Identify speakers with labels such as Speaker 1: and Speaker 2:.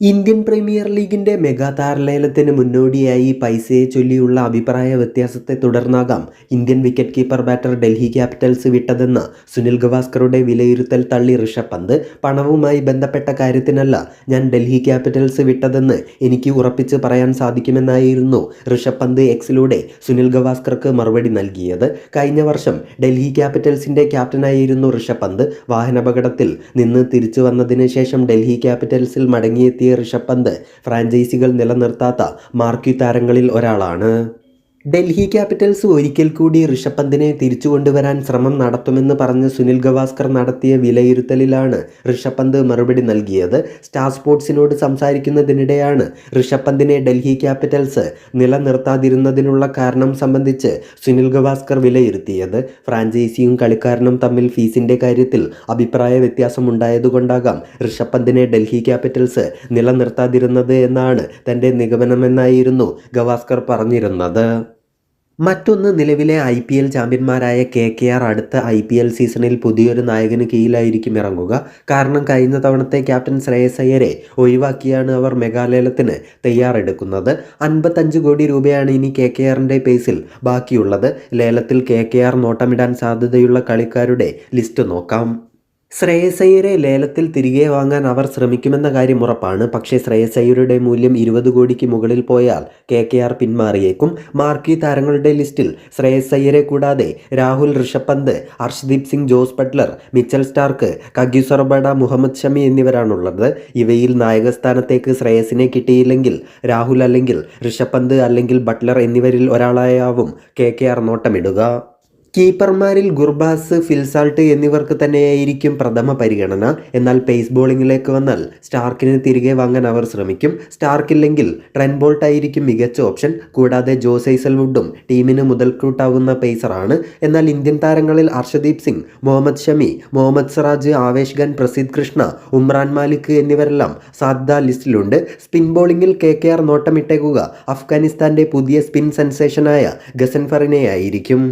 Speaker 1: Indian premier ലീഗിന്റെ mega താരലേലത്തിന് മുന്നോടിയായി പൈസയെ ചൊല്ലിയുള്ള അഭിപ്രായ വ്യത്യാസത്തെ തുടർന്നാകാം Indian wicket keeper batter Delhi Capitals വിട്ടതെന്ന് സുനിൽ ഗവാസ്കറുടെ വിലയിരുത്തൽ തള്ളി ഋഷഭ് പന്ത്. പണവുമായി ബന്ധപ്പെട്ട കാര്യത്തിനല്ല ഞാൻ ഡൽഹി ക്യാപിറ്റൽസ് വിട്ടതെന്ന് എനിക്ക് ഉറപ്പിച്ച് പറയാൻ സാധിക്കുമെന്നായിരുന്നു ഋഷഭ് പന്ത് എക്സിലൂടെ സുനിൽ ഗവാസ്കർക്ക് മറുപടി നൽകിയത്. കഴിഞ്ഞ വർഷം ഡൽഹി ക്യാപിറ്റൽസിന്റെ ക്യാപ്റ്റനായിരുന്നു ഋഷഭ് പന്ത്. വാഹനാപകടത്തിൽ നിന്ന് തിരിച്ചു വന്നതിന് ശേഷം ഡൽഹി ക്യാപിറ്റൽസിൽ മടങ്ങിയെത്തിയ ഋഷഭ് പന്ത് ഫ്രാഞ്ചൈസികൾ നിലനിർത്താത്ത മാർക്വീ താരങ്ങളിൽ ഒരാളാണ്. ഡൽഹി ക്യാപിറ്റൽസ് ഒരിക്കൽ കൂടി ഋഷഭ് പന്തിനെ തിരിച്ചു കൊണ്ടുവരാൻ ശ്രമം നടത്തുമെന്ന് പറഞ്ഞ് സുനിൽ ഗവാസ്കർ നടത്തിയ വിലയിരുത്തലിലാണ് ഋഷഭ് പന്ത് മറുപടി നൽകിയത്. സ്റ്റാർ സ്പോർട്സിനോട് സംസാരിക്കുന്നതിനിടെയാണ് ഋഷഭ് പന്തിനെ ഡൽഹി ക്യാപിറ്റൽസ് നിലനിർത്താതിരുന്നതിനുള്ള കാരണം സംബന്ധിച്ച് സുനിൽ ഗവാസ്കർ വിലയിരുത്തിയത്. ഫ്രാഞ്ചൈസിയും കളിക്കാരനും തമ്മിൽ ഫീസിന്റെ കാര്യത്തിൽ അഭിപ്രായ വ്യത്യാസമുണ്ടായതുകൊണ്ടാകാം ഋഷഭ് പന്തിനെ ഡൽഹി ക്യാപിറ്റൽസ് നിലനിർത്താതിരുന്നത് എന്നാണ് തൻ്റെ നിഗമനമെന്നായിരുന്നു ഗവാസ്കർ പറഞ്ഞിരുന്നത്. മറ്റൊന്ന്, നിലവിലെ IPL ചാമ്പ്യന്മാരായ KKR അടുത്ത IPL സീസണിൽ പുതിയൊരു നായകന് കീഴിലായിരിക്കും ഇറങ്ങുക. കാരണം കഴിഞ്ഞ തവണത്തെ ക്യാപ്റ്റൻ ശ്രേയസ് അയ്യരെ ഒഴിവാക്കിയാണ് അവർ മെഗാലേലത്തിന് തയ്യാറെടുക്കുന്നത്. 55 കോടി രൂപയാണ് ഇനി KKRന്റെ പേസിൽ ബാക്കിയുള്ളത്. ലേലത്തിൽ KKR നോട്ടമിടാൻ സാധ്യതയുള്ള കളിക്കാരുടെ ലിസ്റ്റ് നോക്കാം. ശ്രേയസ് അയ്യരെ ലേലത്തിൽ തിരികെ വാങ്ങാൻ അവർ ശ്രമിക്കുമെന്ന കാര്യം ഉറപ്പാണ്. പക്ഷേ ശ്രേയസ് അയ്യരുടെ മൂല്യം 20 കോടിക്ക് മുകളിൽ പോയാൽ KKR പിന്മാറിയേക്കും. മാർക്വീ താരങ്ങളുടെ ലിസ്റ്റിൽ ശ്രേയസ് അയ്യരെ കൂടാതെ Rahul, Rishabh Pant, Arshdeep Singh, Jos Buttler, Mitchell Starc, Kagiso Rabada, Mohammed Shami എന്നിവരാണുള്ളത്. ഇവയിൽ നായകസ്ഥാനത്തേക്ക് ശ്രേയസിനെ കിട്ടിയില്ലെങ്കിൽ രാഹുൽ അല്ലെങ്കിൽ ഋഷഭ് പന്ത് അല്ലെങ്കിൽ ബട്ട്ലർ എന്നിവരിൽ ഒരാളായാവും KKR നോട്ടമിടുക. കീപ്പർമാരിൽ ഗുർബാസ്, ഫിൽസാൾട്ട് എന്നിവർക്ക് തന്നെയായിരിക്കും പ്രഥമ പരിഗണന. എന്നാൽ പേസ് ബോളിങ്ങിലേക്ക് വന്നാൽ സ്റ്റാർക്കിനെ തിരികെ വാങ്ങാൻ അവർ ശ്രമിക്കും. സ്റ്റാർക്കില്ലെങ്കിൽ ട്രെന്റ് ബോൾട്ട് ആയിരിക്കും മികച്ച ഓപ്ഷൻ. കൂടാതെ ജോസ് ഹേസൽവുഡും ടീമിന് മുതൽക്കൂട്ടാവുന്ന പേസറാണ്. എന്നാൽ ഇന്ത്യൻ താരങ്ങളിൽ അർഷദീപ് സിംഗ്, മുഹമ്മദ് ഷമി, മുഹമ്മദ് സിറാജ്, ആവേശ് ഖാൻ, പ്രസിദ്ധ് കൃഷ്ണ, ഉമ്രാൻ മാലിക് എന്നിവരെല്ലാം സാധ്യതാ ലിസ്റ്റിലുണ്ട്. സ്പിൻ ബോളിങ്ങിൽ KKR നോട്ടമിട്ടേക്കുക അഫ്ഗാനിസ്ഥാന്റെ പുതിയ സ്പിൻ സെൻസേഷനായ ഗസൻഫറിനെയായിരിക്കും.